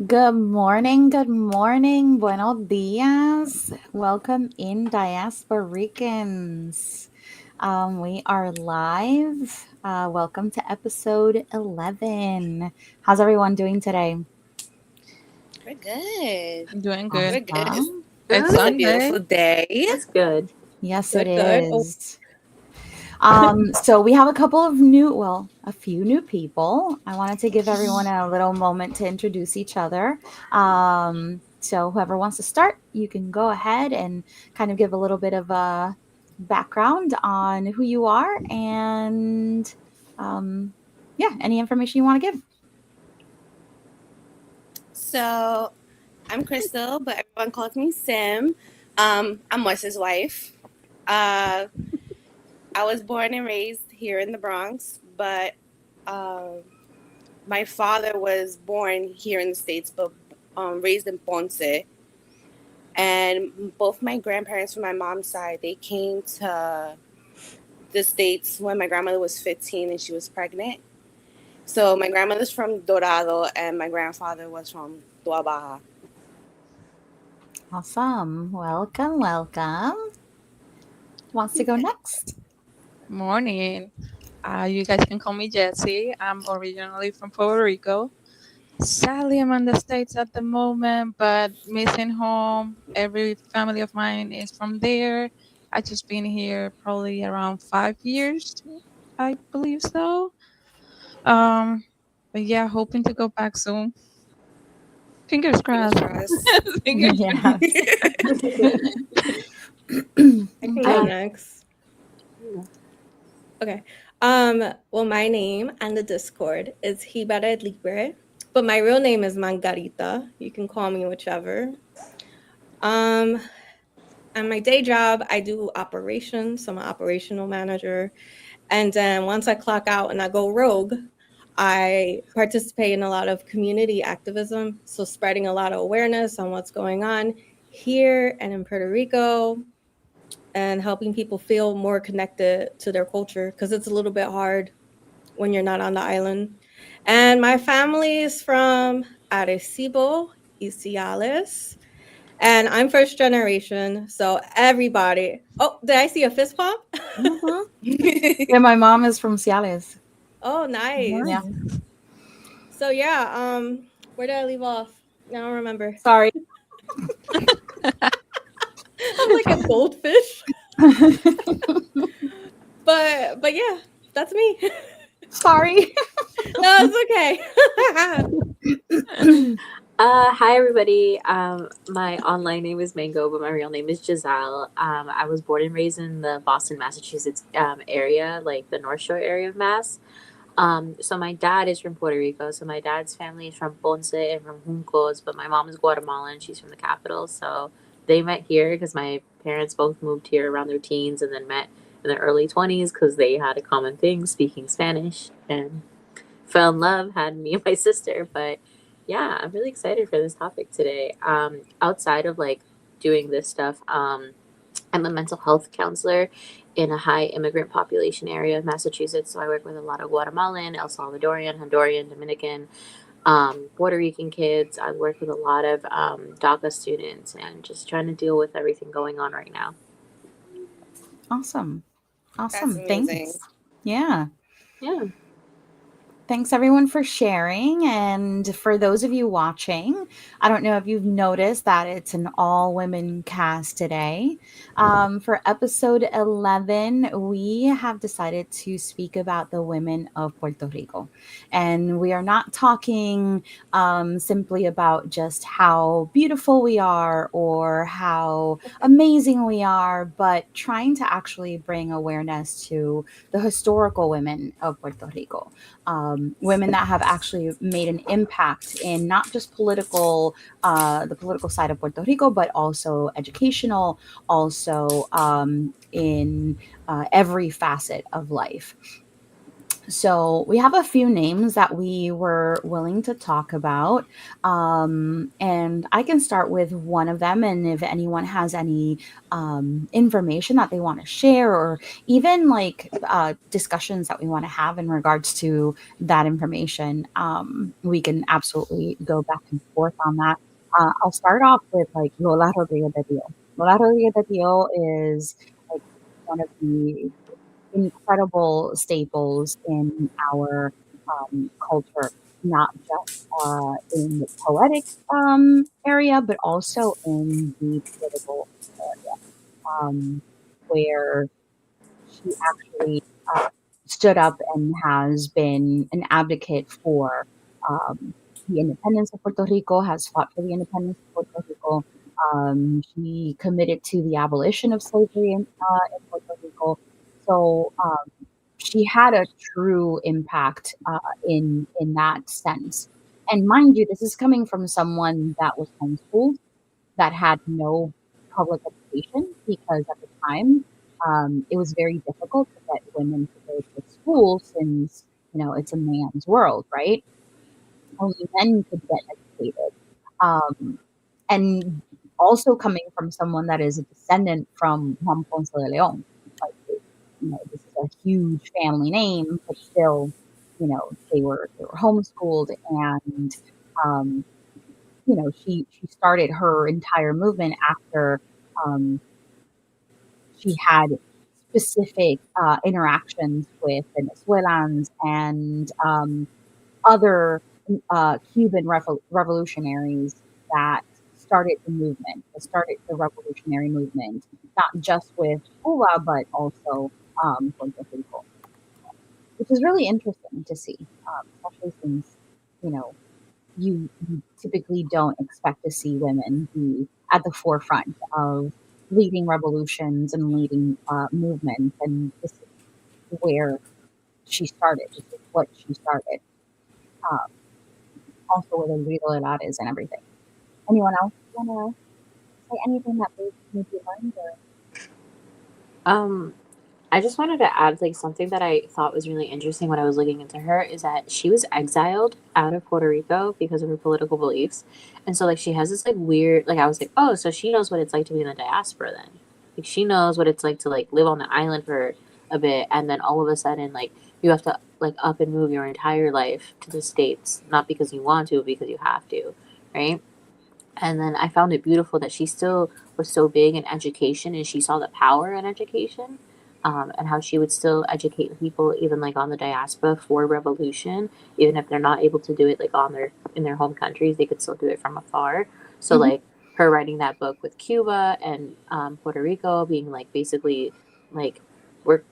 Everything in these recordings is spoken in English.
Good morning, buenos dias. Welcome in Diasporicans. We are live. Welcome to episode 11. How's everyone doing today? We're good. Doing good. We're good. Awesome. It's It's a Sunday. beautiful day. That's good. Yes, it Good, good. Oh, is. So we have a few new people. I wanted to give everyone a little moment to introduce each other. So whoever wants to start, you can go ahead and kind of give a little bit of a background on who you are and yeah, any information you want to give. so I'm Crystal, but everyone calls me Sim. I'm Wes's wife. Uh, I was born and raised here in the Bronx, but um, my father was born here in the States, but raised in Ponce. And both my grandparents from my mom's side, they came to the States when my grandmother was 15 and she was pregnant. So my grandmother's from Dorado and my grandfather was from Tua Baja. Awesome. Welcome. Who wants to go next? Morning. You guys can call me Jessie. I'm originally from Puerto Rico. Sadly, I'm in the States at the moment, but missing home. Every family of mine is from there. I just been here probably around 5 years, I believe so. Um, but yeah, hoping to go back soon. Fingers Fingers crossed. crossed. Fingers Yes. I can go Okay. next. Okay. Well, my name on the Discord is Hibara Libre, but my real name is Margarita. You can call me whichever. On my day job, I do operations. So I'm an operational manager. And then once I clock out and I go rogue, I participate in a lot of community activism. So spreading a lot of awareness on what's going on here and in Puerto Rico, and helping people feel more connected to their culture because it's a little bit hard when you're not on the island. And my family is from Arecibo, Iciales, and I'm first generation. So everybody. Oh, did I see a fist pump? Mhm. Yeah, my mom is from Ciales. Oh, nice. Yeah. So yeah, where did I leave off? I don't remember. Sorry. I'm like a goldfish. But yeah, that's me. Sorry. No, it's okay. Hi everybody. My online name is Mango, but my real name is Giselle. I was born and raised in the Boston, Massachusetts area, like the North Shore area of Mass. So my dad is from Puerto Rico. So my dad's family is from Ponce and from Juncos, but my mom is Guatemalan. She's from the capital. So they met here because my parents both moved here around their teens and then met in their early 20s because they had a common thing, speaking Spanish, and fell in love, had me and my sister. But yeah, I'm really excited for this topic today. Outside of like doing this stuff, I'm a mental health counselor in a high immigrant population area of Massachusetts. So I work with a lot of Guatemalan, El Salvadorian, Honduran, Dominican, Puerto Rican kids. I work with a lot of DACA students and just trying to deal with everything going on right now. Awesome. That's Awesome. amazing. Thanks. Yeah. Yeah. Thanks everyone for sharing. And for those of you watching, I don't know if you've noticed that it's an all women cast today. For episode 11, we have decided to speak about the women of Puerto Rico. And we are not talking simply about just how beautiful we are or how amazing we are, but trying to actually bring awareness to the historical women of Puerto Rico, women that have actually made an impact in not just the political side of Puerto Rico, but also educational, also in every facet of life. So we have a few names that we were willing to talk about. And I can start with one of them. And if anyone has any information that they want to share, or even like discussions that we want to have in regards to that information, we can absolutely go back and forth on that. I'll start off with like Lola Rodriguez de Tio. Lola Rodriguez de Tio is like one of the incredible staples in our culture, not just in the poetic area, but also in the political area, where she actually uh, stood up and has been an advocate for um, the independence of Puerto Rico, has fought for the independence of Puerto Rico. She committed to the abolition of slavery in Puerto Rico. So she had a true impact in that sense. And mind you, this is coming from someone that was homeschooled, that had no public education, because at the time it was very difficult to get women to go to school, since it's a man's world, right? Only men could get educated. Um, and also coming from someone that is a descendant from Juan Ponce de Leon. Like, this is a huge family name, but still, they were homeschooled, and um, she started her entire movement after um, she had specific interactions with Venezuelans and other Cuban revolutionaries that started the movement, that started the revolutionary movement, not just with Cuba, but also Puerto Rico, which is really interesting to see, especially since, you know, you typically don't expect to see women be at the forefront of leading revolutions and leading movements. And this is where she started. This is what she started. Um, Also with El Grito de Lares and everything. Anyone else want to say anything that made you learn? Or Um, I just wanted to add like something that I thought was really interesting when I was looking into her is that she was exiled out of Puerto Rico because of her political beliefs. And so like she has this like weird like I was like, "Oh, so she knows what it's like to be in the diaspora then." Like she knows what it's like to like live on the island for a bit and then all of a sudden like you have to like up and move your entire life to the States, not because you want to, but because you have to, right? And then I found it beautiful that she still was so big in education and she saw the power in education, and how she would still educate people even like on the diaspora for revolution, even if they're not able to do it like on their in their home countries, they could still do it from afar. So Mhm. like her writing that book with Cuba and Puerto Rico being like basically like we're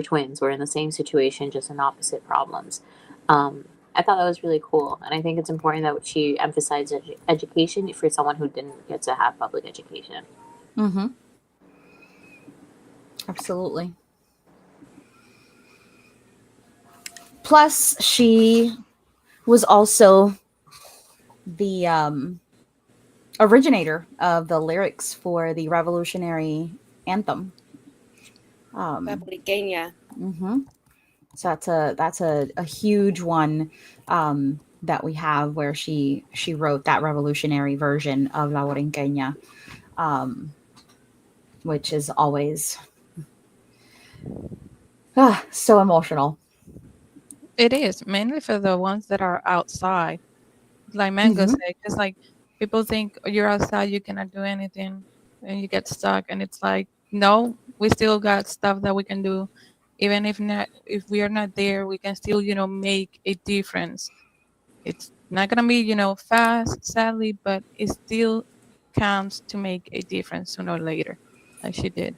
twins, we're in the same situation, just in opposite problems. um, I thought that was really cool, and I think it's important that she emphasized education for someone who didn't get to have public education. Mhm. Absolutely. Plus, she was also the originator of the lyrics for the revolutionary anthem. La Um, Puertorriqueña. mhm. So that's a huge one that we have, where she wrote that revolutionary version of La Borinqueña, um, which is always so emotional. It is mainly for the ones that are outside, like Mango Hmm. said, because like people think, "Oh, you're outside, you cannot do anything, and you get stuck." And it's like, no, we still got stuff that we can do, even if we are not there, we can still make a difference. It's not gonna be fast, sadly, but it still counts to make a difference sooner or later, like she did.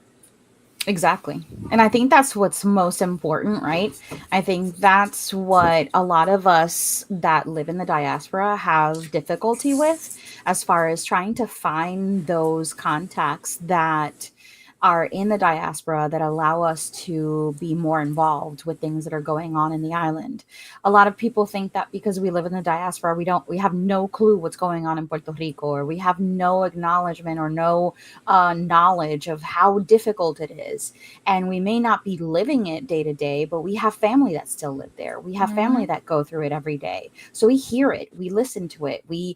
Exactly. And I think that's what's most important, right? I think that's what a lot of us that live in the diaspora have difficulty with, as far as trying to find those contacts that are in the diaspora that allow us to be more involved with things that are going on in the island. A lot of people think that because we live in the diaspora, we have no clue what's going on in Puerto Rico, or we have no acknowledgement or no knowledge of how difficult it is. And we may not be living it day to day, but we have family that still live there. We have family Mhm. that go through it every day. So we hear it, we listen to it, we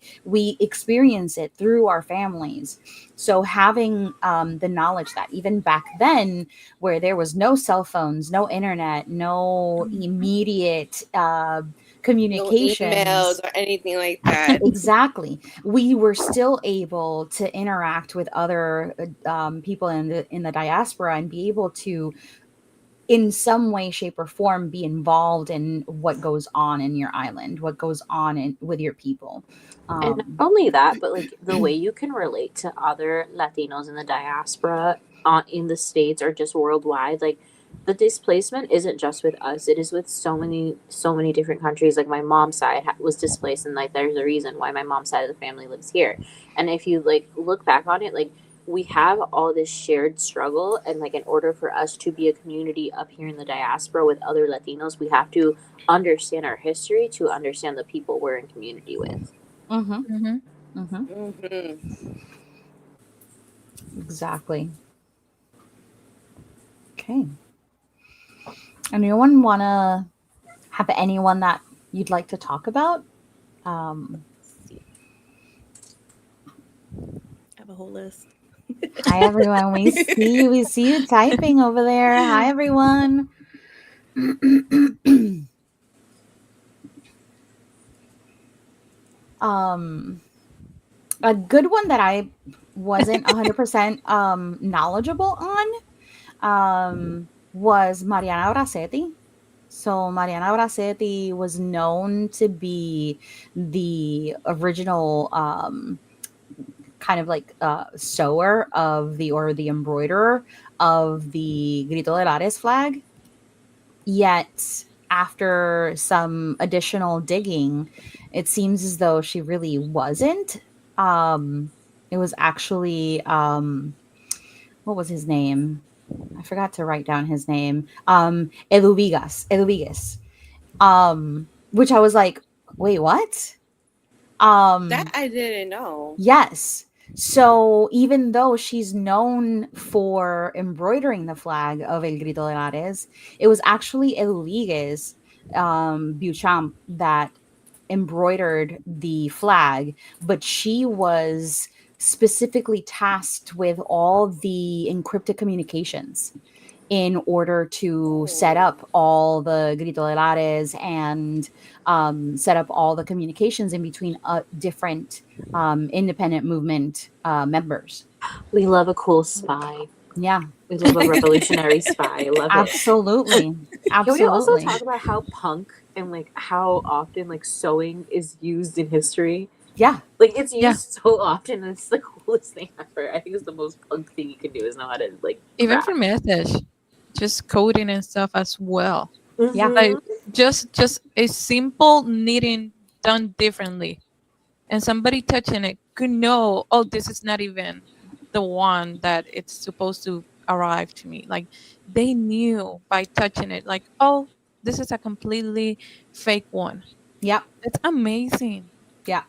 experience it through our families. So having the knowledge that even back then, where there was no cell phones, no internet, no immediate No emails communications. or anything like that. Exactly. We were still able to interact with other people in the diaspora and be able to, in some way, shape, or form, be involved in what goes on in your island, what goes on with your people. And not Um, only that, but like the way you can relate to other Latinos in the diaspora in the States or just worldwide, like the displacement isn't just with us, it is with so many different countries. Like my mom's side was displaced, and like there's a reason why my mom's side of the family lives here. And if you like look back on it, like we have all this shared struggle, and like in order for us to be a community up here in the diaspora with other Latinos, we have to understand our history to understand the people we're in community with. mhm, Mhm. mhm, Hmm. exactly. Okay. Anyone want to have anyone that you'd like to talk about? Um, See, I have a whole list. Hi, everyone. We see you typing over there. Hi, everyone. um, a good one that I wasn't 100% knowledgeable on was Mariana Bracetti. So Mariana Bracetti was known to be the original kind of like sewer of the or the embroiderer of the Grito de Lares flag. Yet after some additional digging, it seems as though she really wasn't. Um, it was actually what was his name? I forgot to write down his name. Eluvigas. Which I was like, wait, what? That Um, I didn't know. yes. So even though she's known for embroidering the flag of El Grito de Lares, it was actually Eluviges Beauchamp that embroidered the flag, but she was specifically tasked with all the encrypted communications in order to set Oh. up all the Grito de Lares and set up all the communications in between different independent movement members. We love a cool spy. Yeah, We love a revolutionary spy. I love it. absolutely. Can we also Absolutely. talk about how punk and like how often like sewing is used in history? Yeah. Like it's Yeah. used so often, and it's the coolest thing ever. I think it's the most punk thing you can do is know how to like Even for craft. message, just coding and stuff as well. Yeah. Like Mm-hmm. just a simple knitting done differently, and somebody touching it could know, oh, this is not even the one that it's supposed to arrive to me. Like they knew by touching it, like, oh, this is a completely fake one. Yeah. It's amazing. Yeah.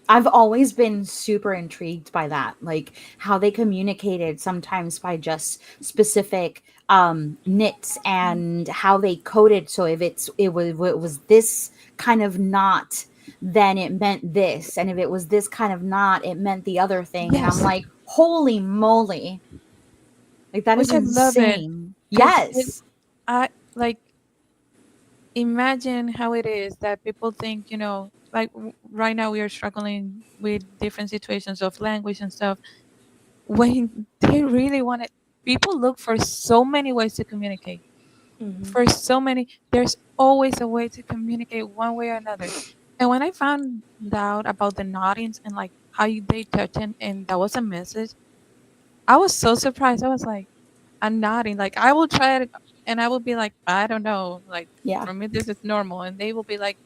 I've always been super intrigued by that, like how they communicated sometimes by just specific knits and how they coded. So if it was this kind of knot, then it meant this, and if it was this kind of knot, it meant the other thing. And I'm Yes, like, holy moly, like that is which I love it insane. because it. Yes. I like imagine how it is that people think, like right now we are struggling with different situations of language and stuff. When they really want it, people look for so many ways to communicate. Hmm. For so many, there's always a way to communicate one way or another. And when I found out about the noddings and like how they touch and that was a message, I was so surprised. I was like, I'm nodding. Like I will try it, and I will be like, I don't know. Like Yeah. for me, this is normal, and they will be like,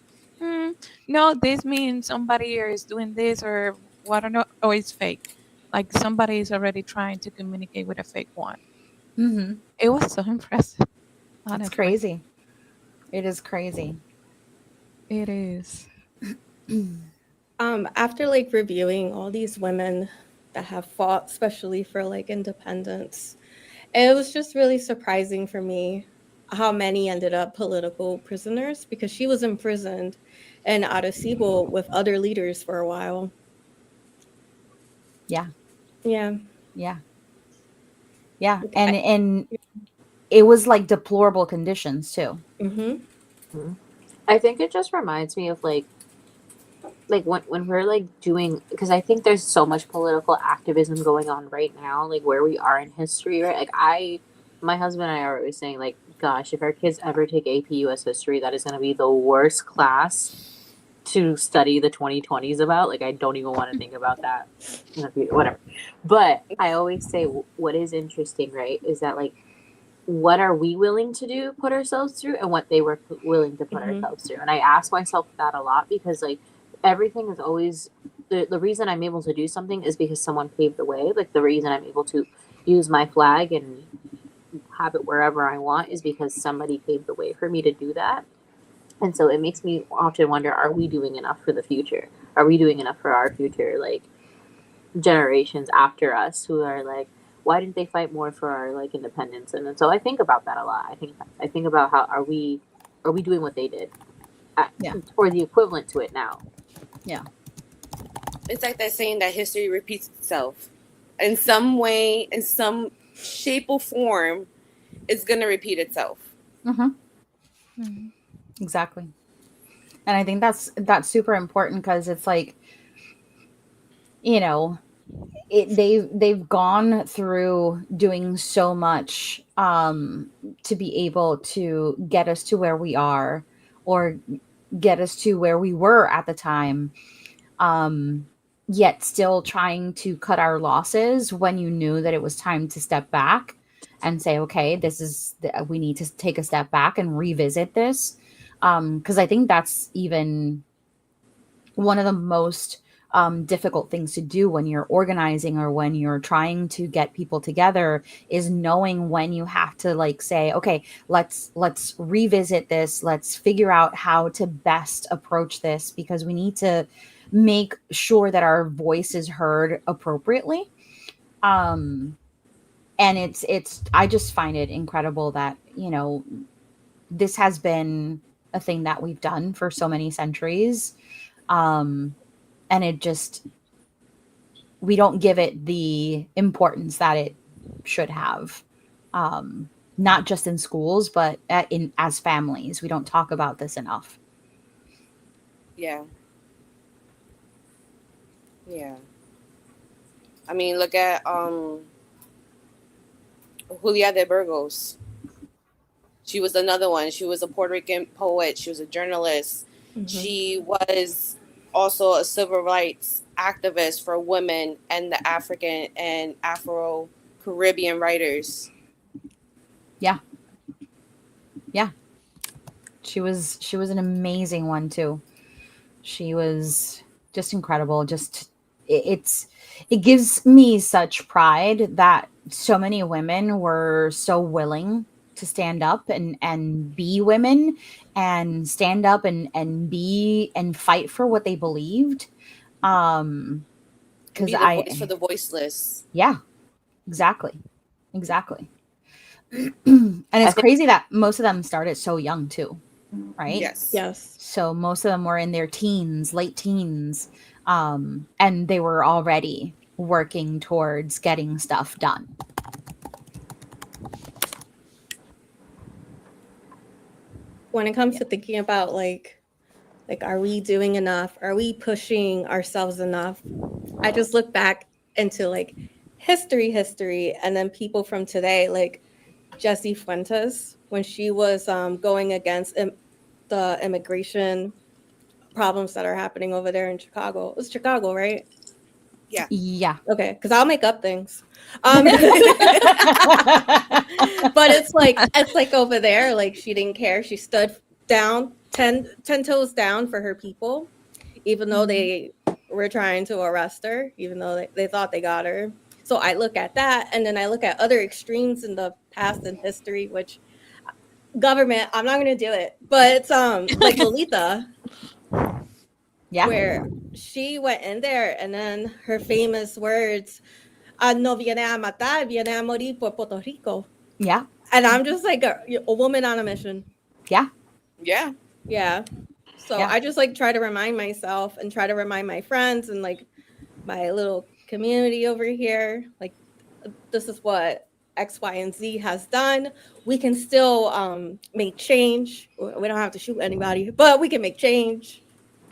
no, this means somebody here is doing this or what? I don't know, or it's fake. Like somebody is already trying to communicate with a fake one. Mm-hmm. It was so impressive, It's honestly. crazy. It is crazy. It is. After like reviewing all these women that have fought, especially for like independence, it was just really surprising for me how many ended up political prisoners because she was imprisoned in Arecibo with other leaders for a while. Yeah. Yeah. Yeah. Yeah. Like, And it was like deplorable conditions too. mm-hmm. Mhm. I think it just reminds me of like when we're like doing, because I think there's so much political activism going on right now, like where we are in history, right? Like my husband and I are always saying, like, gosh, if our kids ever take AP US history, that is going to be the worst class to study the 2020s about. Like, I don't even want to think about that in the future, whatever. But I always say, what is interesting, right, is that like, what are we willing to do, put ourselves through, and what they were willing to put Mm-hmm. ourselves through. And I ask myself that a lot because like everything is always the reason I'm able to do something is because someone paved the way. Like the reason I'm able to use my flag and have it wherever I want is because somebody paved the way for me to do that. And so it makes me often wonder, are we doing enough for the future? Are we doing enough for our future? Like generations after us who are like, why didn't they fight more for our like independence? And so I think about that a lot. I think about how are we doing what they did, at, Yeah. or the equivalent to it now. Yeah. It's like that saying that history repeats itself. In some way, in some shape or form, it's going to repeat itself. Mm-hmm. Mhm. Exactly. And I think that's super important because it's like, you know, they've gone through doing so much to be able to get us to where we are, or get us to where we were at the time, um yet still trying to cut our losses when you knew that it was time to step back and say, okay, we need to take a step back and revisit this, because I think that's even one of the most difficult things to do when you're organizing or when you're trying to get people together, is knowing when you have to like say, okay, let's revisit this, let's figure out how to best approach this, because we need to make sure that our voice is heard appropriately. um and it's I just find it incredible that, this has been a thing that we've done for so many centuries. um and it just, we don't give it the importance that it should have, um not just in schools, but in as families we don't talk about this enough. Yeah. Yeah. I mean, look at Julia de Burgos. She was another one. She was a Puerto Rican poet. She was a journalist. Mm-hmm. She was also a civil rights activist for women and the African and Afro Caribbean writers. Yeah. Yeah. She was an amazing one too. She was just incredible. Just it gives me such pride that so many women were so willing to stand up and be women, and stand up and be and fight for what they believed. Um And cuz be the voice for I the voiceless. Yeah, exactly. Exactly. And I it's think crazy that most of them started so young too, right? Yes. Yes. So most of them were in their teens, late teens, and they were already working towards getting stuff done. When it comes Yeah. to thinking about like are we doing enough? Are we pushing ourselves enough? I just look back into like history, and then people from today, like Jessie Fuentes, when she was going against the immigration problems that are happening over there in Chicago. It was Chicago, right? Yeah. Yeah. Okay, because I'll make up things. But it's like over there, like she didn't care. She stood down, ten toes down for her people, even though Mhm. they were trying to arrest her, even though they thought they got her. So I look at that, and then I look at other extremes in the past and history, which government, I'm not gonna do it, but it's like Lolita, Yeah. where she went in there, and then her famous words, no viene a matar, viene a morir por Puerto Rico. Yeah. And I'm just like a woman on a mission. Yeah. Yeah. Yeah. So Yeah. I just like try to remind myself and try to remind my friends and like my little community over here, like this is what X, Y, and Z has done. We can still make change. We don't have to shoot anybody, but we can make change.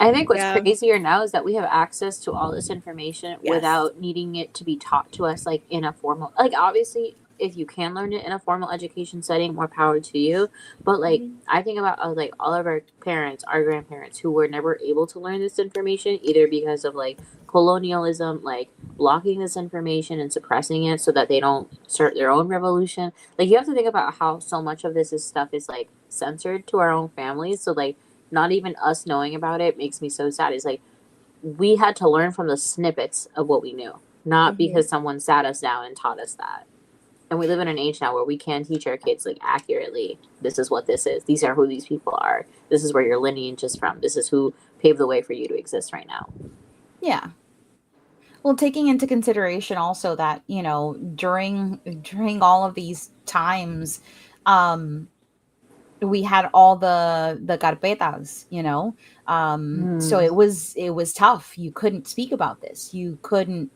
I think what's Yeah. crazier now is that we have access to all this information Yes. without needing it to be taught to us like in a formal, like obviously if you can learn it in a formal education setting, more power to you. But like Mhm. I think about like all of our parents, our grandparents who were never able to learn this information either because of like colonialism, like blocking this information and suppressing it so that they don't start their own revolution. Like you have to think about how so much of this is stuff is like censored to our own families. So like not even us knowing about it makes me so sad. It's like we had to learn from the snippets of what we knew, not Mhm. because someone sat us down and taught us that. And we live in an age now where we can teach our kids like accurately, this is what this is. These are who these people are. This is where your lineage is from. This is who paved the way for you to exist right now. Yeah. Well, taking into consideration also that, during all of these times, um, we had all the carpetas, so Mm. it was tough. You couldn't speak about this. You couldn't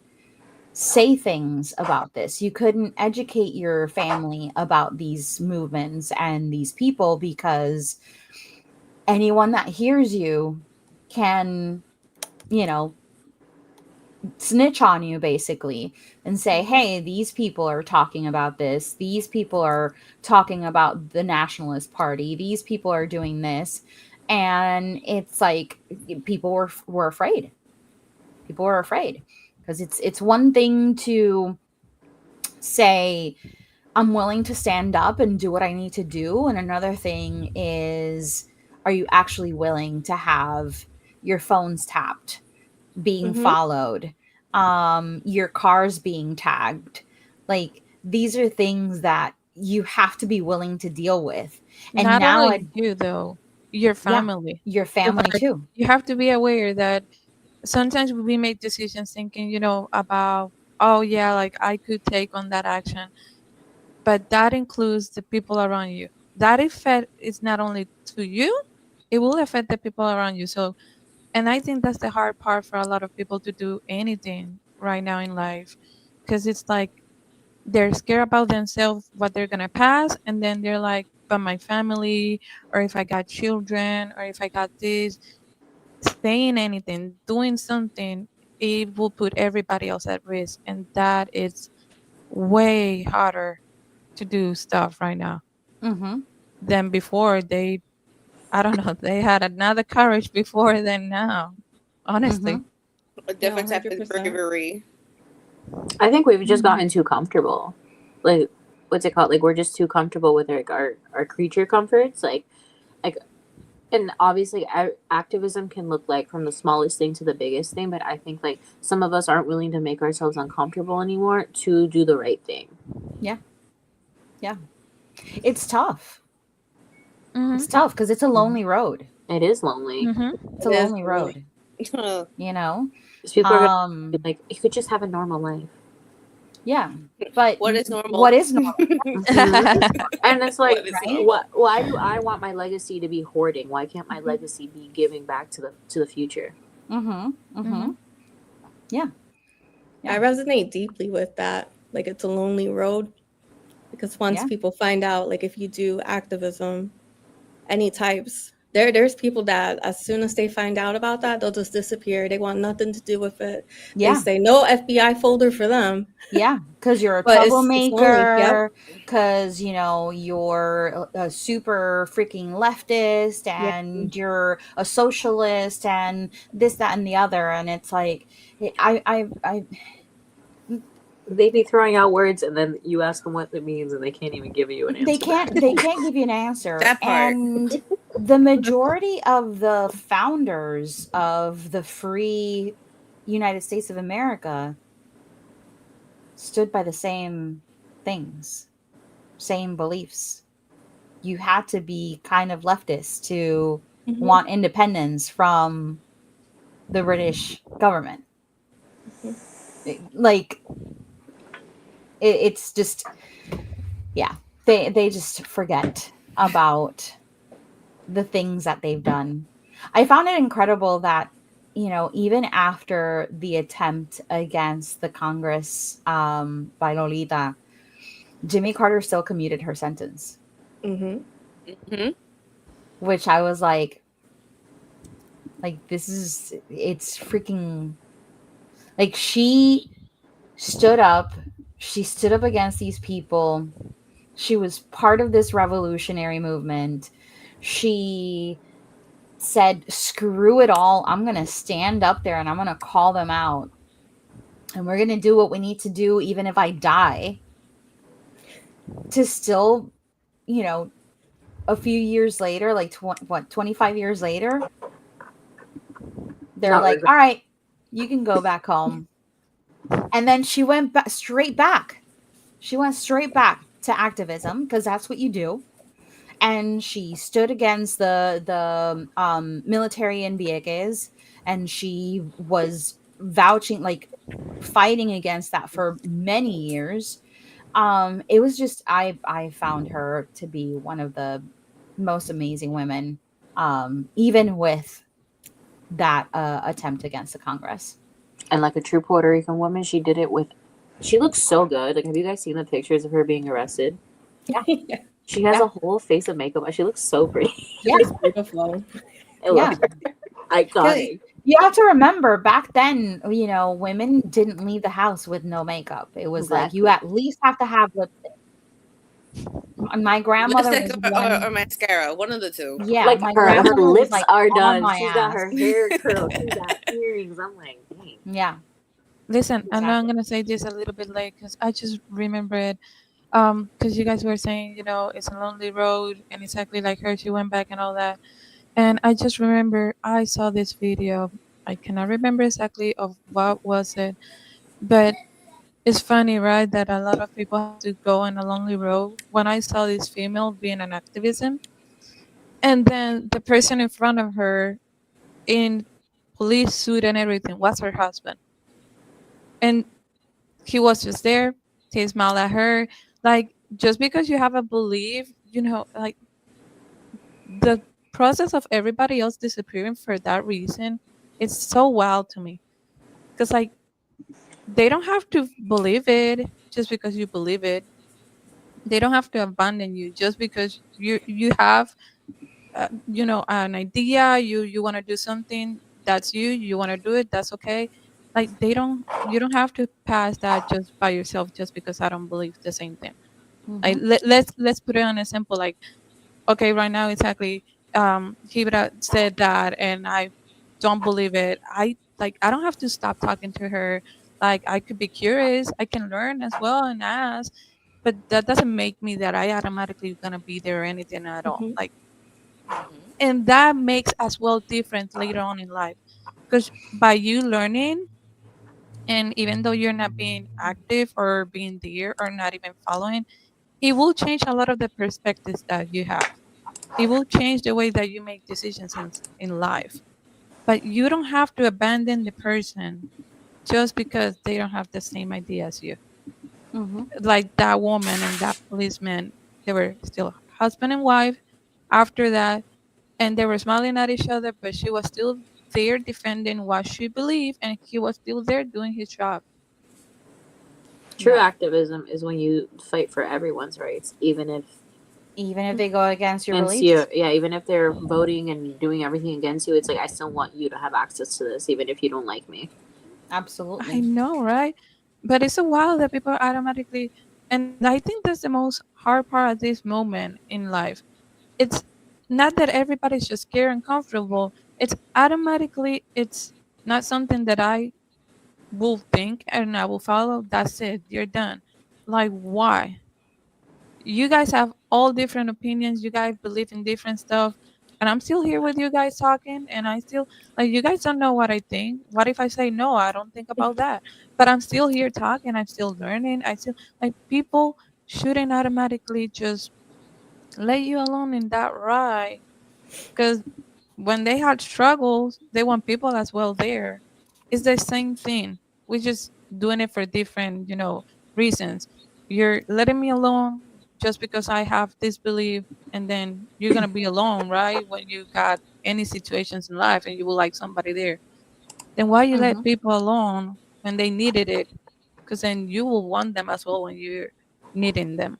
say things about this. You couldn't educate your family about these movements and these people because anyone that hears you can, you know, snitch on you basically and say, Mhm. hey, these people are talking about this. These people are talking about the Nationalist Party. These people are doing this. And it's like people were afraid. People were afraid because it's one thing to say I'm willing to stand up and do what I need to do, and another thing is, are you actually willing to have your phones tapped, being Mhm. followed, your cars being tagged? Like these are things that you have to be willing to deal with. And Not now only you though, your yeah, family. your family But too. you have to be aware that sometimes we make decisions thinking, about, oh yeah, like I could take on that action, but that includes the people around you. That effect is not only to you, it will affect the people around you. So, and I think that's the hard part for a lot of people to do anything right now in life, because it's like they're scared about themselves, what they're gonna pass, and then they're like, but my family, or if I got children, or if I got this, saying anything, doing something, it will put everybody else at risk, and that is way harder to do stuff right now Mm-hmm. than before. I don't know, they had another courage before than now, Mm-hmm. honestly. A No, different type of 100%. bravery. I think we've just Mhm. gotten too comfortable. Like what's it called? Like we're just too comfortable with like our creature comforts. Like and obviously activism can look like from the smallest thing to the biggest thing, but I think like some of us aren't willing to make ourselves uncomfortable anymore to do the right thing. Yeah. Yeah. It's tough. It's Mhm. tough because it's a Mhm. lonely road. It is lonely Mhm. It's It a is lonely lonely. road, you know? because people are gonna be Um, like, you could just have a normal life. yeah. But What is normal? what is normal? Mhm. And it's like, What is Right? normal? why do I want my legacy to be hoarding? Why can't my Mhm. legacy be giving back to the future? Mhm. Mhm. Mhm. Yeah. I Yeah. resonate deeply with that. Like it's a lonely road because once Yeah. people find out, like if you do activism, any types, there's people that as soon as they find out about that, they'll just disappear. They want nothing to do with it. They Yeah. say no FBI folder for them. Yeah. Because you're a But it's lonely. Yep. troublemaker. Because you're a super freaking leftist, Yeah. and you're a socialist, and this, that, and the other. And it's like, I They be throwing out words, and then you ask them what it means, and they can't even give you an they answer back. can't give you an answer. That part. And the majority of the founders of the free United States of America stood by the same things, same beliefs. You had to be kind of leftist to Mhm. want independence from the British government. Mhm. Like it's just, yeah, they just forget about the things that they've done. I found it incredible that, even after the attempt against the Congress, by Lolita, Jimmy Carter still commuted her sentence, Mhm. Hmm. which I was like, it's freaking, like, stood up, she stood up against these people. She was part of this revolutionary movement. She said, screw it all. I'm going to stand up there and I'm going to call them out. And we're going to do what we need to do, even if I die, to still, you know, a few years later, like 25 years later, they're Not like, regret. all right, you can go back home. And then she went straight back. She went straight back to activism because that's what you do. And she stood against the military in Vieques, and she was vouching, like, fighting against that for many years. It was just, I found her to be one of the most amazing women, even with that attempt against the Congress. And like a true Puerto Rican woman, she did it with. She looks so good. Like, have you guys seen the pictures of her being arrested? Yeah, Yeah. She has yeah, a whole face of makeup. She looks so pretty. She yeah, looks beautiful. I love yeah. her. 'Cause Iconic. you have to remember, back then, women didn't leave the house with no makeup. It was like you Exactly. at least have to have lipstick. My grandmother Lipstick was or one. mascara, one of the two. Yeah, Like my her grandmother was lips like are on done. my She's got ass. her hair curled. She's got earrings. I'm like, dang. Yeah, Listen, I know I'm exactly. gonna say this a little bit late because I just remembered. Because you guys were saying, it's a lonely road, and exactly like her, she went back and all that. And I just remember I saw this video. I cannot remember exactly of what was it, but it's funny, right? That a lot of people have to go on a lonely road. When I saw this female being an activism, and then the person in front of her in police suit and everything was her husband, and he was just there. He smiled at her. Like, just because you have a belief, like the process of everybody else disappearing for that reason, it's so wild to me. Because, like, they don't have to believe it just because you believe it. They don't have to abandon you just because you have an idea. You want to do something. That's you want to do it. That's okay. Like, you don't have to pass that just by yourself just because I don't believe the same thing. Like, Hmm. let's put it on a simple, like, okay, right now exactly, he would have said that and I don't believe it. I don't have to stop talking to her. Like, I could be curious, I can learn as well and ask, but that doesn't make me that I automatically gonna be there or anything at all. Mhm. Like, Hmm. and that makes as well difference later on in life, because by you learning, and even though you're not being active or being there or not even following, it will change a lot of the perspectives that you have. It will change the way that you make decisions in life. But you don't have to abandon the person just because they don't have the same idea as you. Hmm. Like that woman and that policeman, they were still husband and wife after that, and they were smiling at each other, but she was still there defending what she believed, and he was still there doing his job. True Yeah. activism is when you fight for everyone's rights, even if Even if they go against your against you. beliefs. Yeah, even if they're voting and doing everything against you, it's like I still want you to have access to this, even if you don't like me. I Absolutely. know, right? But it's a while that people automatically, and I think that's the most hard part at this moment in life. It's not that everybody's just scared and comfortable. It's automatically, it's not something that I will think and I will follow. That's it. You're done. Like, why? You guys have all different opinions. You guys believe in different stuff. and I'm still here with you guys talking, and I still, like, you guys don't know what I think. What if I say no? I don't think about that, but I'm still here talking. I'm still learning. I still, like, people shouldn't automatically just let you alone in that ride, because when they had struggles, they want people as well there. It's the same thing. We're just doing it for different, reasons. You're letting me alone just because I have this belief, and then you're gonna be alone, right? When you got any situations in life and you would like somebody there. Then why you let Mhm. people alone when they needed it? Because then you will want them as well when you're needing them.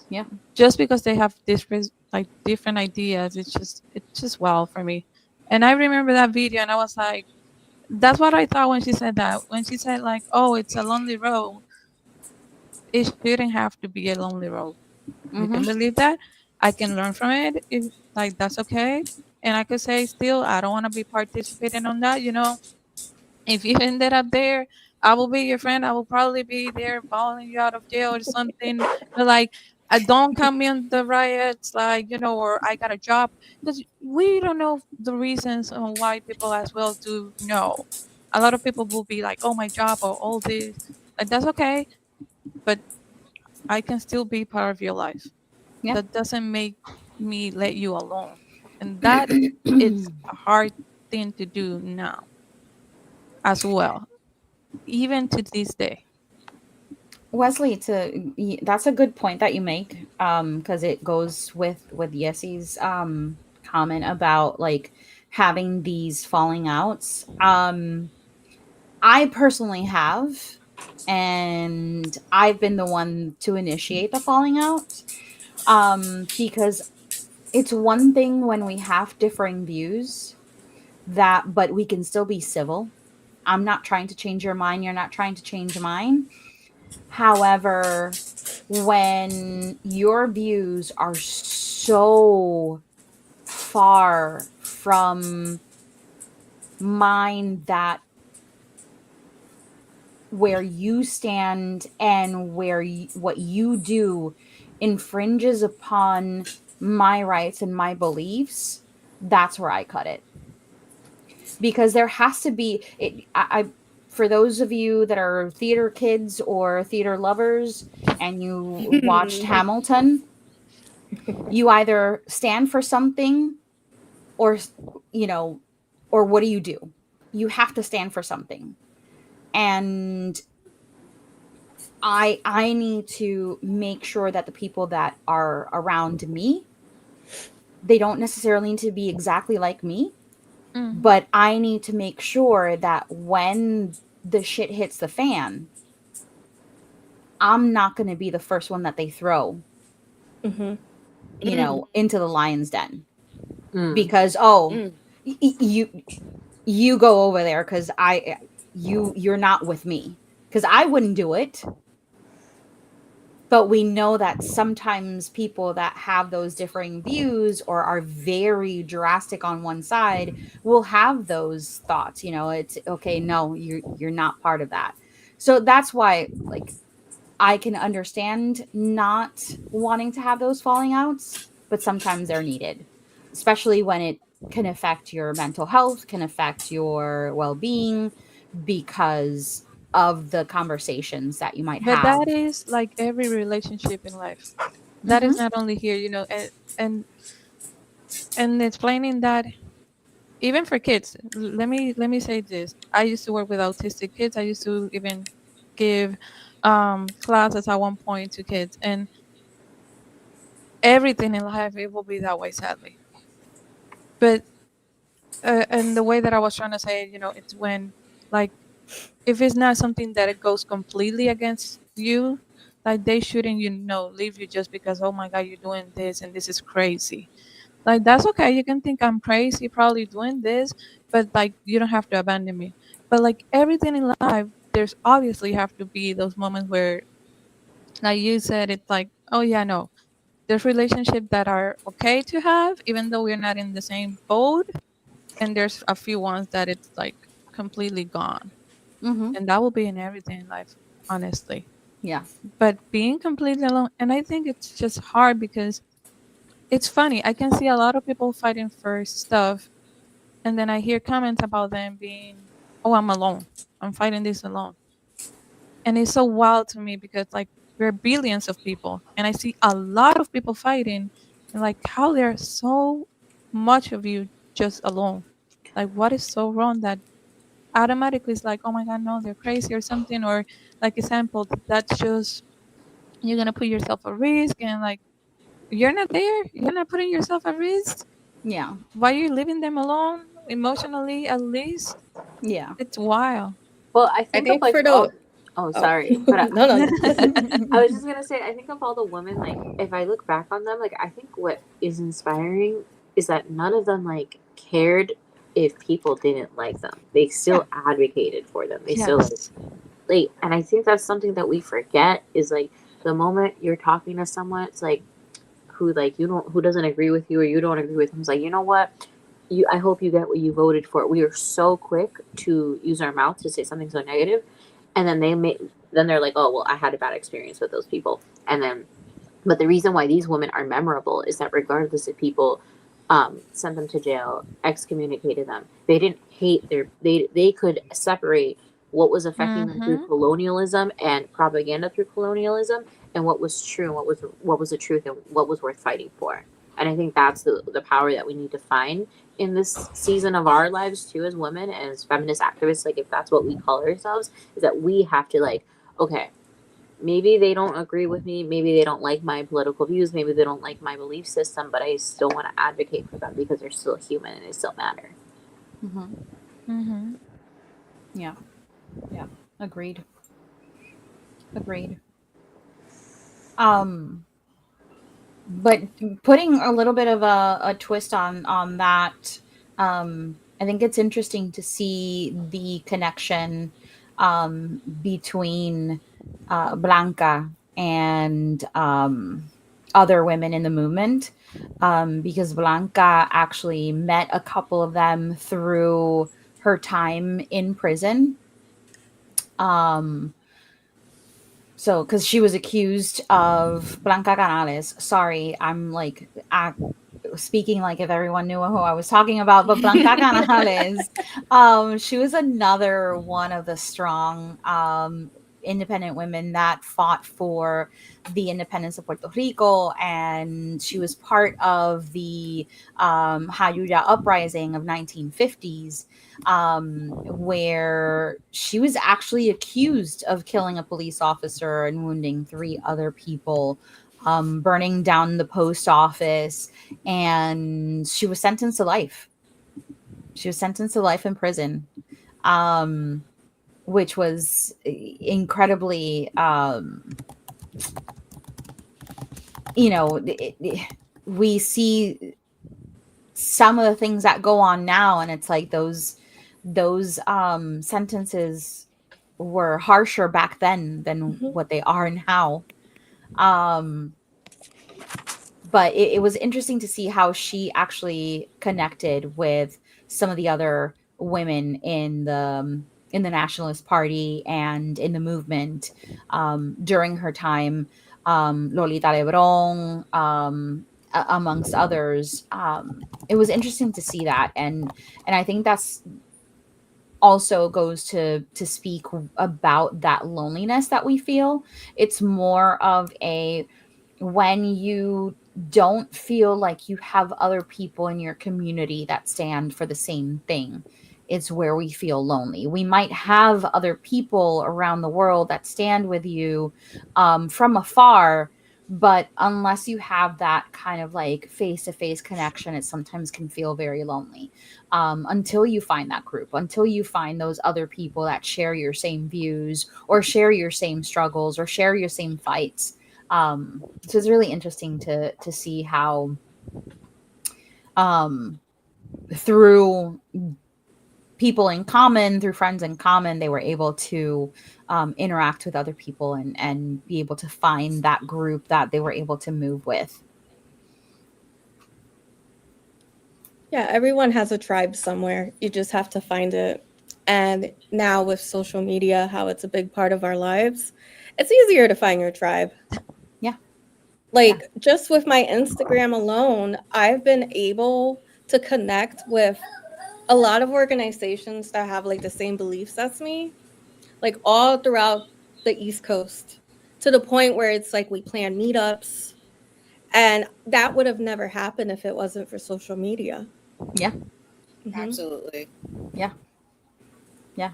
Yeah. Just because they have different, like, different ideas, it's just wow for me. And I remember that video, and I was like, that's what I thought when she said that. When she said, like, oh, it's a lonely road, it shouldn't have to be a lonely road. You can Mhm. believe that. I can learn from it. Like, that's okay. And I could say, still, I don't want to be participating on that. If you ended up there, I will be your friend. I will probably be there bawling you out of jail or something. But, like, don't come in the riots, like, or I got a job. Because we don't know the reasons on why people as well do know. A lot of people will be like, oh, my job or all this. Like, that's okay. But I can still be part of your life. Yeah. That doesn't make me let you alone. And that, it's a hard thing to do now as well, even to this day. Wesley, that's a good point that you make, because it goes with Yesi's comment about like having these falling outs. I personally have, and I've been the one to initiate the falling out, because it's one thing when we have differing views, that but we can still be civil. I'm not trying to change your mind, you're not trying to change mine. However, when your views are so far from mine, that where you stand and what you do infringes upon my rights and my beliefs, that's where I cut it. Because there has to be for those of you that are theater kids or theater lovers and you watched Hamilton, you either stand for something, or you know or what do? You have to stand for something. And I need to make sure that the people that are around me, they don't necessarily need to be exactly like me, Hmm. but I need to make sure that when the shit hits the fan, I'm not going to be the first one that they throw, Mm-hmm. into the lion's den. Mm. Because you go over there, cuz you're not with me. Cuz I wouldn't do it. But we know that sometimes people that have those differing views or are very drastic on one side will have those thoughts. It's okay, no, you're not part of that. So that's why, like, I can understand not wanting to have those falling outs, but sometimes they're needed, especially when it can affect your mental health, can affect your well-being, because of the conversations that you might But have. that is like every relationship in life. That is Mhm. not only here, and explaining that even for kids. Let me say this. I used to work with autistic kids. I used to even give classes at one point to kids, and everything in life, it will be that way, sadly. But and the way that I was trying to say it, it's when, like, if it's not something that it goes completely against you, like, they shouldn't, leave you just because, oh my god, you're doing this and this is crazy. Like, that's okay. You can think I'm crazy probably doing this, but, like, you don't have to abandon me. But, like, everything in life, there's obviously have to be those moments where, like you said, it's like, oh yeah, no, there's relationships that are okay to have even though we're not in the same boat, and there's a few ones that it's like completely gone. Mhm. And that will be in everything in life, honestly. Yeah. But being completely alone, and I think it's just hard because it's funny. I can see a lot of people fighting for stuff, and then I hear comments about them being, "Oh, I'm alone. I'm fighting this alone." And it's so wild to me because like we're billions of people, and I see a lot of people fighting, and like how there's so much of you just alone. Like, what is so wrong that automatically it's like, oh my god, no, they're crazy or something, or like example, that's just you're gonna put yourself at risk, and like you're not there, you're not putting yourself at risk. Yeah. Why are you leaving them alone emotionally? At least Yeah. it's wild. Well, I I think of think like for all. the Oh, oh sorry, but no no no. I was just gonna say, I think of all the women, like if I look back on them, like I think what is inspiring is that none of them like cared if people didn't like them. They Yeah. still advocated for them. They still Yes. like, and I think that's something that we forget is like the moment you're talking to someone, it's like who like you don't who doesn't agree with you or you don't agree with them. It's like, you know what? I hope you get what you voted for. We are so quick to use our mouth to say something so negative, and then they're like, oh well, I had a bad experience with those people, and then but the reason why these women are memorable is that regardless if people sent them to jail, excommunicated them, they didn't hate they could separate what was affecting them through Mm-hmm. colonialism and propaganda through colonialism and what was true and what was the truth and what was worth fighting for. And I think that's the power that we need to find in this season of our lives too as women, as feminist activists, like if that's what we call ourselves, is that we have to like, okay, maybe they don't agree with me, maybe they don't like my political views, maybe they don't like my belief system, but I still want to advocate for them because they're still human and they still matter. Hmm. Mm-hmm. Yeah. Yeah. Agreed. Agreed. Um, but putting a little bit of a twist on that, I think it's interesting to see the connection between Blanca and other women in the movement, because Blanca actually met a couple of them through her time in prison. Um, so, because she was accused of Blanca Canales. Sorry, I'm like speaking like if everyone knew who I was talking about, but Blanca Canales, she was another one of the strong independent women that fought for the independence of Puerto Rico, and she was part of the Hayuya uprising of 1950s, where she was actually accused of killing a police officer and wounding three other people, burning down the post office, and she was sentenced to life. She was sentenced to life in prison, um, which was incredibly, we see some of the things that go on now, and it's like those sentences were harsher back then than Mhm. what they are now. Um, but it was interesting to see how she actually connected with some of the other women in the nationalist party and in the movement during her time, Lolita Lebron, amongst others. It was interesting to see that, and I think that's also goes to speak about that loneliness that we feel. It's more of a, when you don't feel like you have other people in your community that stand for the same thing, it's where we feel lonely. We might have other people around the world that stand with you from afar, but unless you have that kind of like face to face connection, it sometimes can feel very lonely, until you find that group, until you find those other people that share your same views or share your same struggles or share your same fights. So it's really interesting to see how, um, through people in common, through friends in common, they were able to interact with other people and be able to find that group that they were able to move with. Yeah, everyone has a tribe somewhere. You just have to find it. And now with social media, how it's a big part of our lives, it's easier to find your tribe. Yeah. Yeah. Like, just with my Instagram alone, I've been able to connect with a lot of organizations that have like the same beliefs as me, like all throughout the East Coast, to the point where it's like we plan meetups, and that would have never happened if it wasn't for social media. Yeah. Hmm. Absolutely. Yeah. Yeah.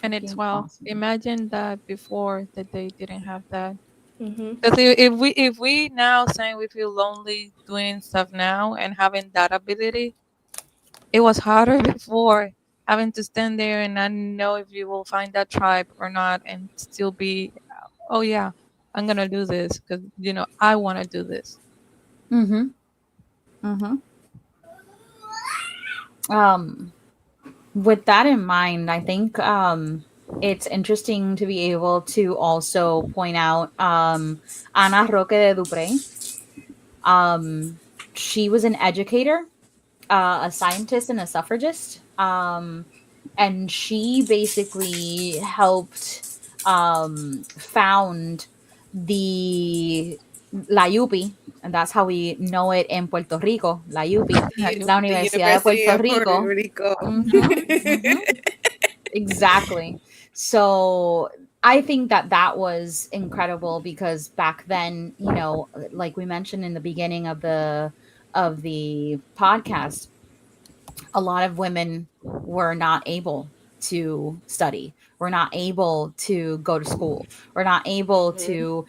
And it's, Freaking well, awesome. imagine that before that they didn't have that. Hmm. Because if we now saying we feel lonely doing stuff now and having that ability, it was harder before, having to stand there and not know if you will find that tribe or not, and still be, oh yeah, I'm gonna do this because I want to do this. Mm-hmm. Mm-hmm. Um, with that in mind, I think it's interesting to be able to also point out Ana Roque de Dupré. Um, she was an educator, a scientist, and a suffragist. And she basically helped found the La Yupi, and that's how we know it in Puerto Rico, La Yupi, La The Universidad de University Puerto of Puerto Rico. Rico. Mm-hmm, exactly. So I think that that was incredible because back then, like we mentioned in the beginning of the podcast, a lot of women were not able to study. We're not able to go to school. We're not able Hmm. to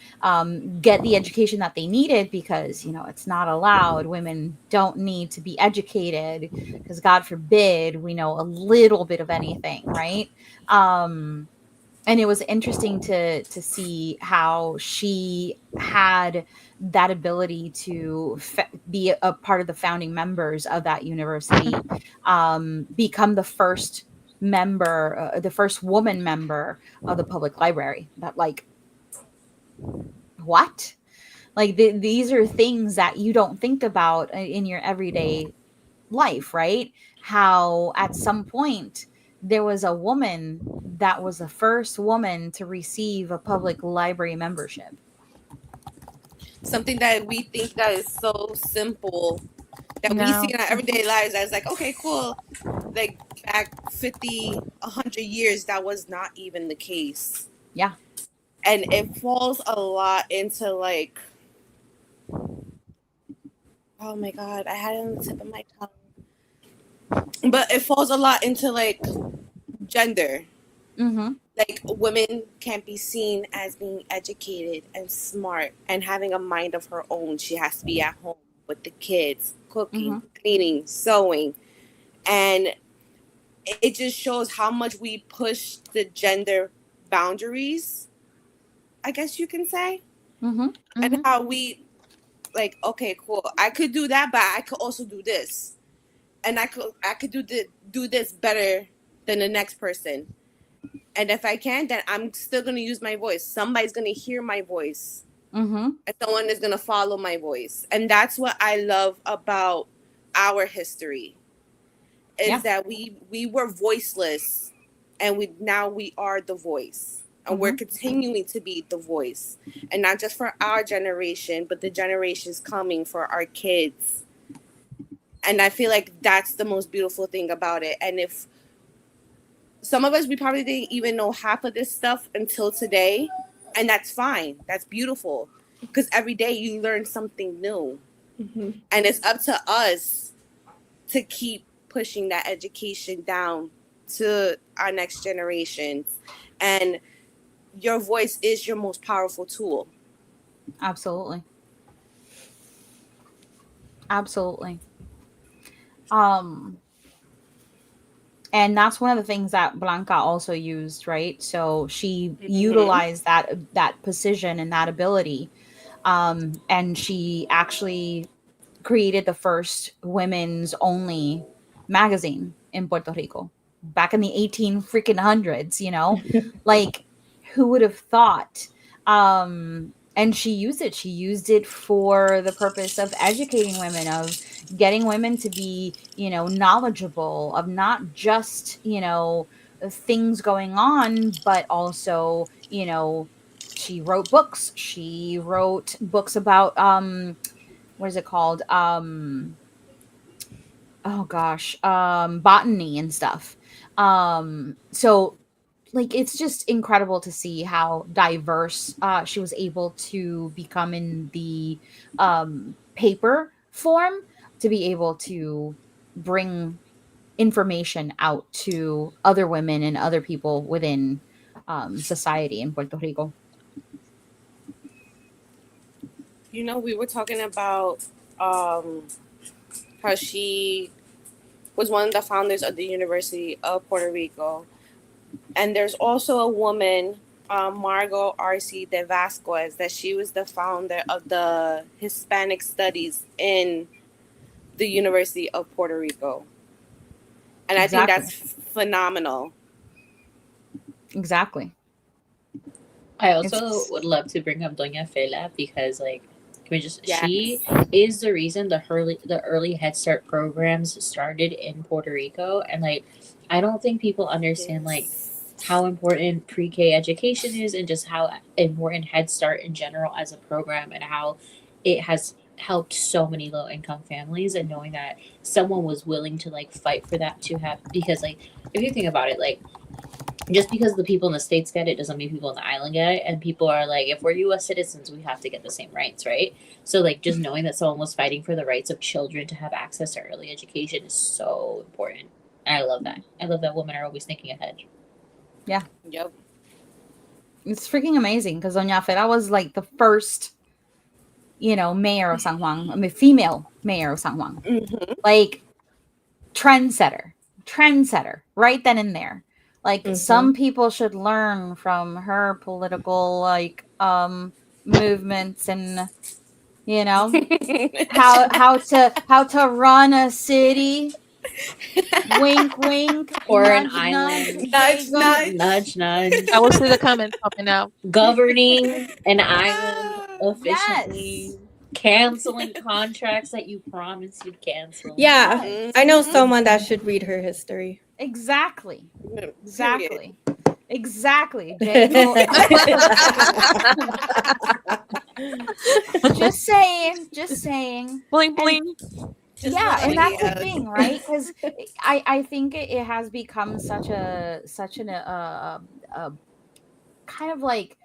get the education that they needed because, it's not allowed. Women don't need to be educated because, God forbid, we know a little bit of anything, right? Um, and it was interesting to see how she had that ability to be a part of the founding members of that university, become the first member, the first woman member of the public library. That, like, what? Like, these are things that you don't think about in your everyday life, right? How at some point there was a woman that was the first woman to receive a public library membership. Something that we think that is so simple that we see Now, in our everyday lives as like, okay, cool. Like back 50, 100 years, that was not even the case. Yeah. And it falls a lot into like, oh my God, I had it on the tip of my tongue. But it falls a lot into like gender. Mm-hmm. Like women can't be seen as being educated and smart and having a mind of her own. She has to be at home with the kids, cooking, Mm-hmm. cleaning, sewing. And it just shows how much we push the gender boundaries, I guess you can say. Mm-hmm. And Mm-hmm. how we like, okay, cool. I could do that, but I could also do this. And I could do this better than the next person. And if I can, then I'm still gonna use my voice. Somebody's gonna hear my voice. Mm-hmm. And someone is gonna follow my voice. And that's what I love about our history is Yeah. that we were voiceless and we are the voice. And we're Mm-hmm. continuing to be the voice. And not just for our generation, but the generations coming for our kids. And I feel like that's the most beautiful thing about it. And if some of us, we probably didn't even know half of this stuff until today, and that's fine. That's beautiful because every day you learn something new, Hmm. and it's up to us to keep pushing that education down to our next generations. And your voice is your most powerful tool. Absolutely. Absolutely. Um, and that's one of the things that Blanca also used, right? So she Mm-hmm. utilized that precision and that ability, and she actually created the first women's only magazine in Puerto Rico back in the 18 freaking hundreds, like, who would have thought? And she used it. She used it for the purpose of educating women, of getting women to be, knowledgeable of not just, things going on, but also, she wrote books. She wrote books about what is it called? Oh gosh, botany and stuff. So like it's just incredible to see how diverse she was able to become in the paper form, to be able to bring information out to other women and other people within society in Puerto Rico. We were talking about how she was one of the founders of the University of Puerto Rico. And there's also a woman, Margot R.C. de Vasquez, that she was the founder of the Hispanic Studies in the University of Puerto Rico. And I think Exactly. that's phenomenal. Exactly. I also It's would love to bring up Doña Fela because, like, Yes. she is the reason the early Head Start programs started in Puerto Rico, and like, I don't think people understand like Yes. how important pre-K education is, and just how important Head Start in general as a program, and how it has helped so many low income families, and knowing that someone was willing to like fight for that to have, because like, if you think about it, like, just because the people in the states get it doesn't mean people on the island get it, and people are like, if we're U.S. citizens, we have to get the same rights, right? So like, just knowing that someone was fighting for the rights of children to have access to early education is so important, and I love that. I love that women are always thinking ahead. yeah, Yep. it's freaking amazing because Doña Fera was like the first, mayor of San Juan. I mean, female mayor of San Juan. Mm-hmm. Like trendsetter, right then and there. Like some people should learn from her political movements and you know how to run a city. Wink, wink, Or an nudge, nudge. island. There you Nudge, go. nudge. Nudge, nudge. I will see the comments popping out. Governing an island Yes, efficiently. Canceling contracts that you promised you'd cancel. Yeah, yes, I know Mm-hmm. someone that should read her history. exactly, Period. exactly. Just saying, just saying. Bling And bling. Just yeah, little and that's the ideas. thing, right? Because I think it has become such a kind of like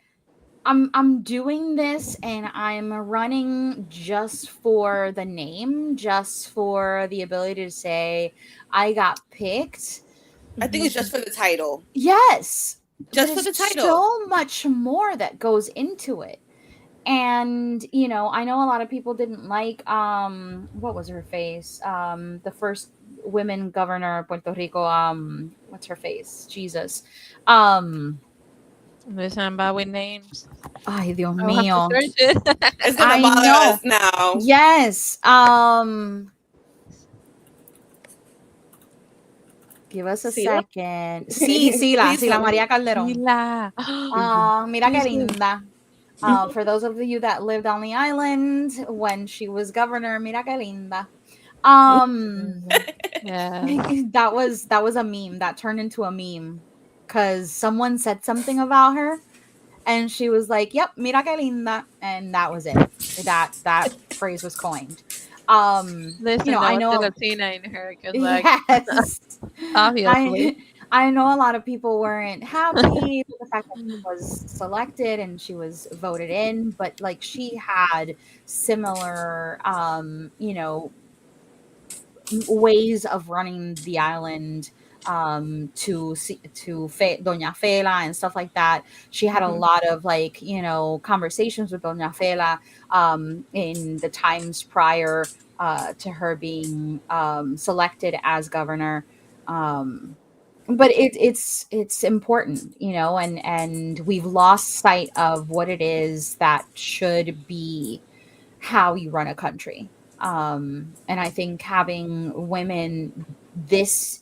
I'm doing this and I'm running just for the name, just for the ability to say I got picked. I think it's just for the title. Yes, but Just for it's the title. so much more that goes into it. And I know a lot of people didn't like what was her face? The first women governor of Puerto Rico, what's her face? Jesus. Um Listen, bad with names. Ay, Dios I will have to mío. search it. It's gonna I bother know. us now. Yes. Give us a Sila? second. Sí, Sila, Please Sila help María me. Calderón. Sheila. Mira Who's que who? linda. For those of you that lived on the island when she was governor, mira que linda. Um, Yes. that was a meme that turned into a meme because someone said something about her and she was like, "Yep, mira que linda," and that was it. That phrase was coined. Listen, that I was the know. Latina in her, because, like, Yes, obviously. I know a lot of people weren't happy with the fact that she was selected and she was voted in, but like she had similar, ways of running the island Doña Fela and stuff like that. She had a lot of like conversations with Doña Fela in the times prior to her being selected as governor. Um, but it's important, and we've lost sight of what it is that should be how you run a country. And I think having women this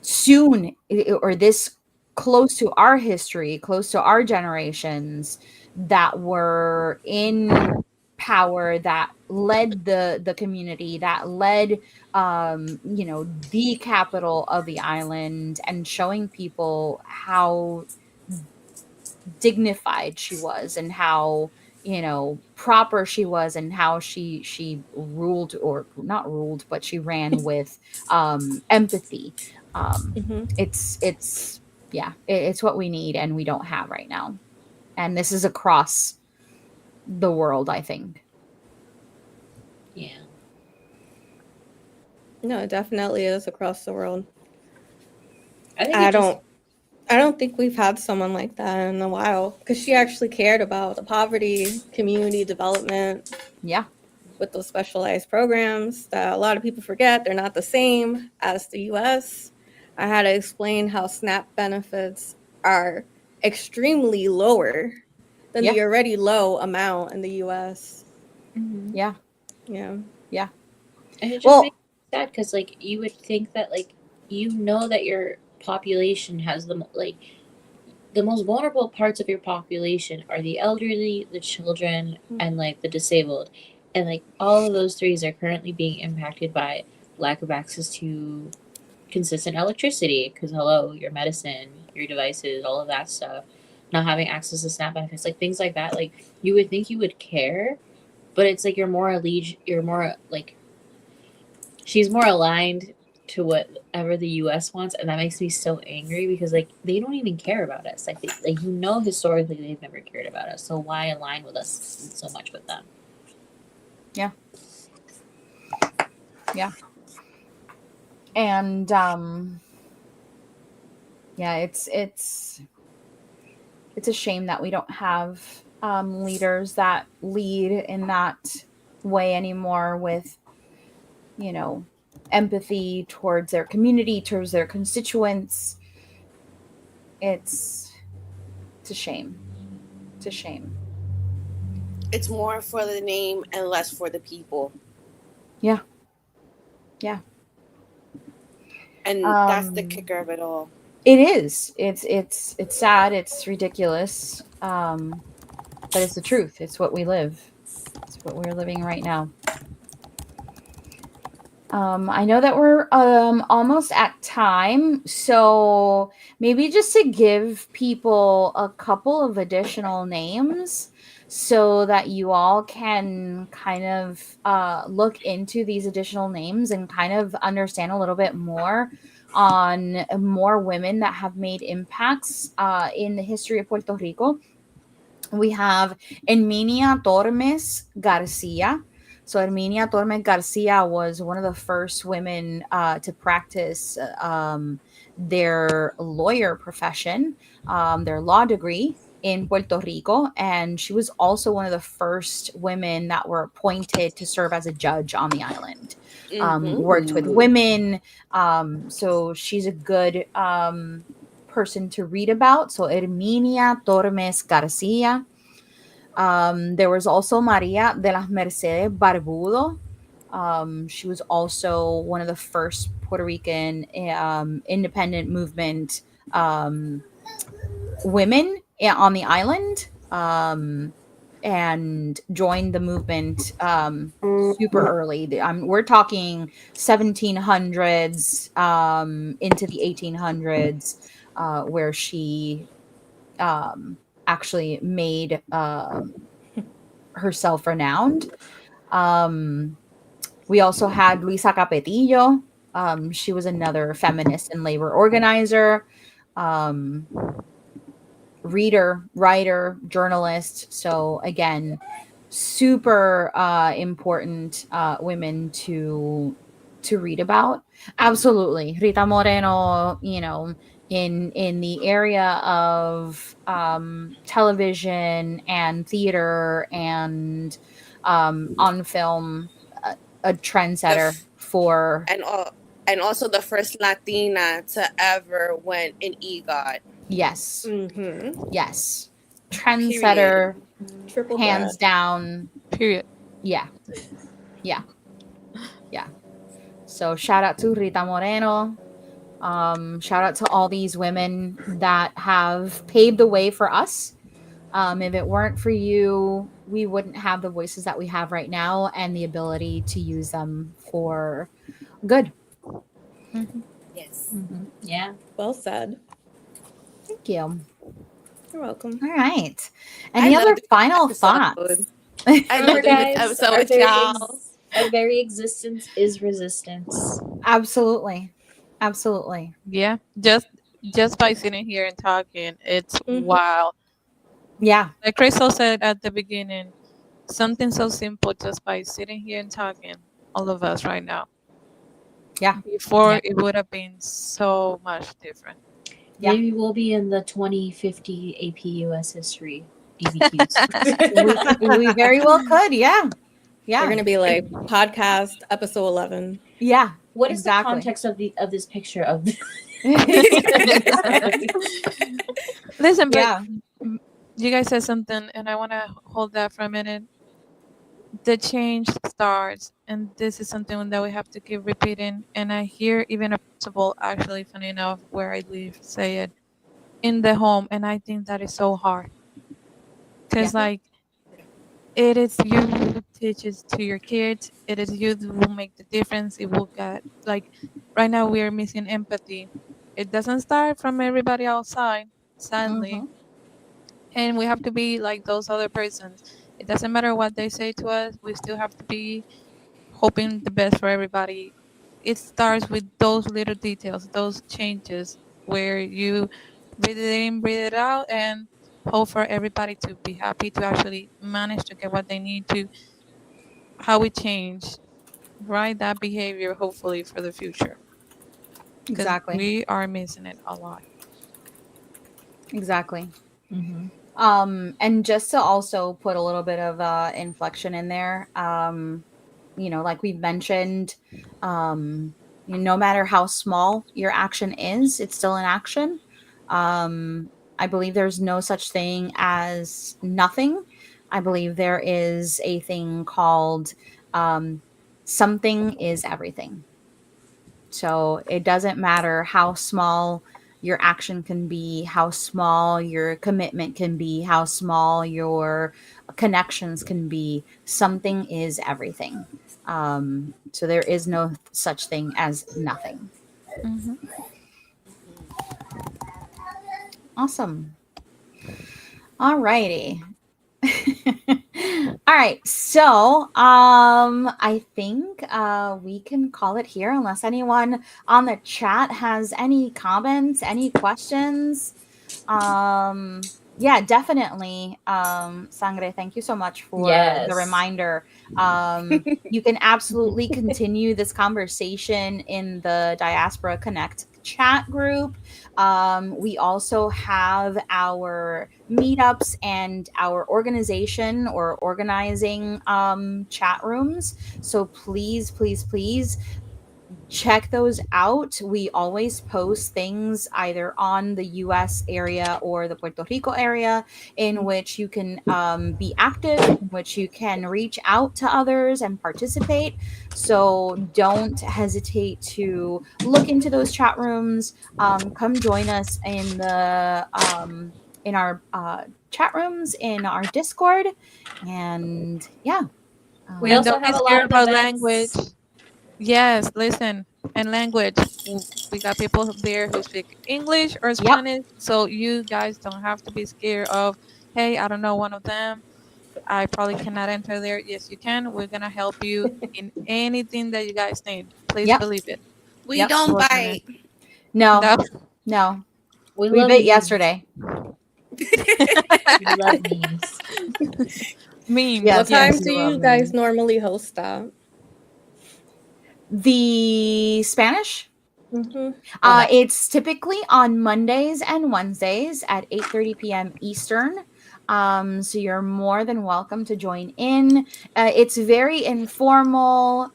soon or this close to our history, close to our generations that were in power, that led the community, that led the capital of the island, and showing people how dignified she was, and how, you know, proper she was, and how she ruled, or not ruled, but she ran with empathy. um Hmm. it's yeah, it's what we need and we don't have right now, and this is across the world, I think. Yeah. No, it definitely is across the world. I think I it just don't I don't think we've had someone like that in a while because she actually cared about the poverty, community development Yeah, with those specialized programs that a lot of people forget. They're not the same as the US. I had to explain how SNAP benefits are extremely lower than yeah, the already low amount in the US. Mhm. yeah, Yeah. yeah. And it just makes Well, me sad because like you would think that like you know that your population has like the most vulnerable parts of your population are the elderly, the children, and like the disabled. And like all of those threes are currently being impacted by lack of access to consistent electricity because hello, your medicine, your devices, all of that stuff, not having access to SNAP benefits, like things like that. Like you would think you would care, but it's like you're more like she's more aligned to whatever the US wants, and that makes me so angry because like they don't even care about us. Like like you know historically they've never cared about us. So why align with us so much with them? yeah, yeah. And yeah, it's a shame that we don't have leaders that lead in that way anymore, with, you know, empathy towards their community, towards their constituents. it's it's a shame. It's a shame. It's more for the name and less for the people. Yeah, yeah. And that's the um kicker of it all. it is. It's sad, it's ridiculous, but it's the truth. It's what we live. It's what we're living right now. I know that we're almost at time, so maybe just to give people a couple of additional names so that you all can kind of look into these additional names and kind of understand a little bit more on more women that have made impacts in the history of Puerto Rico. We have Herminia Tormes Garcia. So Herminia Tormes Garcia was one of the first women to practice their lawyer profession, their law degree in Puerto Rico, and she was also one of the first women that were appointed to serve as a judge on the island. Worked with Mm-hmm. women, so she's a good person to read about. So Herminia Tormes Garcia. There was also Maria de las Mercedes Barbudo. She was also one of the first Puerto Rican independent movement um, women on the island, and joined the movement super early. We're talking 1700s into the 1800s, where she actually made herself renowned. Um, we also had Luisa Capetillo. She was another feminist and labor organizer, um, reader, writer, journalist. So again, super important women to read about. Absolutely, Rita Moreno. You know, in the area of television and theater and on film, a The trendsetter f- for. and all and also the first Latina to ever win an EGOT. Yes, Mm-hmm. yes, Period. trendsetter, Triple threat. hands down. Period. Yeah, yeah, yeah. So shout out to Rita Moreno. Shout out to all these women that have paved the way for us. If it weren't for you, we wouldn't have the voices that we have right now and the ability to use them for good. Mm-hmm. Yes. Mm-hmm. Yeah. Well said. Thank you. You're welcome. All right. I Any love other doing final this episode. thoughts? I love Remember, doing this guys, episode with y'all. our very existence is resistance. Absolutely. Absolutely. Yeah, just by sitting here and talking, it's Mm-hmm. wild. Yeah. Like Crystal said at the beginning, something so simple just by sitting here and talking, all of us right now. Yeah. Before Yeah. it would have been so much different. Yeah. Maybe we'll be in the 2050 AP US history DBQs. We very well could. Yeah. They're Yeah. gonna be like podcast episode 11. Yeah. What is the Exactly. context of this picture of the Listen, but Yeah. you guys said something, and I want to hold that for a minute. The change starts, and this is something that we have to keep repeating. And I hear even a principal, actually, funny enough, where I live, say it in the home, and I think that is so hard Yeah. because, like, it is you who teaches to your kids. It is you who will make the difference. It will get like right now we are missing empathy. It doesn't start from everybody outside, sadly, Mm-hmm. and we have to be like those other persons. It doesn't matter what they say to us. We still have to be hoping the best for everybody. It starts with those little details, those changes where you breathe it in, breathe it out, and hope for everybody to be happy to actually manage to get what they need to, how we change, right? That behavior, hopefully, for the future. Because Exactly. we are missing it a lot. Exactly. Mhm. And just to also put a little bit of inflection in there, like we've mentioned, no matter how small your action is, it's still an action. I believe there's no such thing as nothing. I believe there is a thing called um, something is everything. So it doesn't matter how small your action can be, how small your commitment can be, how small your connections can be. Something is everything. So there is no such thing as nothing. Hmm. Awesome. All righty. All right. So, I think we can call it here unless anyone on the chat has any comments, any questions. Yeah, definitely. Sangre, thank you so much for the Yes. reminder. You can absolutely continue this conversation in the Diaspora Connect chat group. We also have our meetups and our organization or organizing chat rooms. So please, please, please check those out. We always post things either on the US area or the Puerto Rico area in which you can be active, in which you can reach out to others and participate. So don't hesitate to look into those chat rooms. Come join us in our chat rooms in our Discord, and yeah. We And also don't Um, be have a lot scared of about language. events. Yes, listen, and language. We got people there who speak English or yep. Spanish, so you guys don't have to be scared of, hey, I don't know one of them. I probably cannot enter there. Yes, you can. We're gonna help you in anything that you guys need. Please Yep. believe it. We Yep. don't We're gonna bite. No. no. No. We We love bit memes. yesterday. We love memes. Memes. What Yes, we Yes. time do do love you guys memes. normally host that? The Spanish, Mm-hmm. Okay. it's typically on Mondays and Wednesdays at 8:30 p.m. Eastern. So you're more than welcome to join in. It's very informal.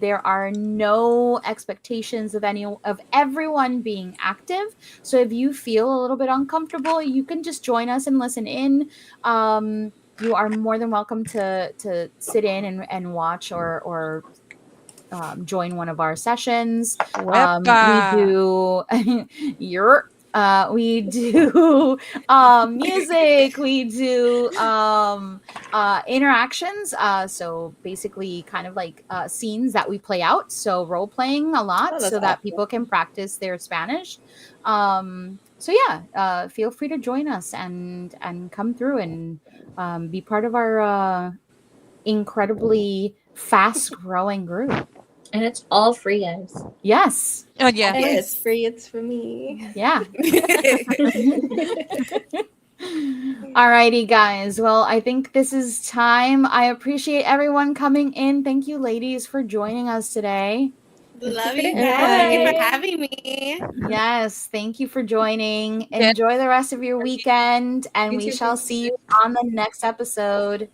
There are no expectations of everyone being active. So if you feel a little bit uncomfortable, you can just join us and listen in. You are more than welcome to sit in and watch or join one of our sessions. We Wepa. do your. We do music. We do interactions. So basically, kind of like scenes that we play out. So role playing a lot, Oh, that's so that awesome. people can practice their Spanish. So yeah, feel free to join us and come through and be part of our incredibly fast growing group. And it's all free, guys. Yes. Oh yeah. Hey, Yes. it's free. It's for me. Yeah. Alrighty, guys. Well, I think this is time. I appreciate everyone coming in. Thank you, ladies, for joining us today. Love for the you guys. Thank you for invite. having me. Yes, thank you for joining. Yeah. Enjoy the rest of your weekend, and You we too, shall Chris. see you on the next episode.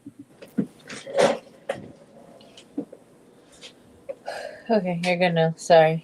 Okay, you're good now. Sorry.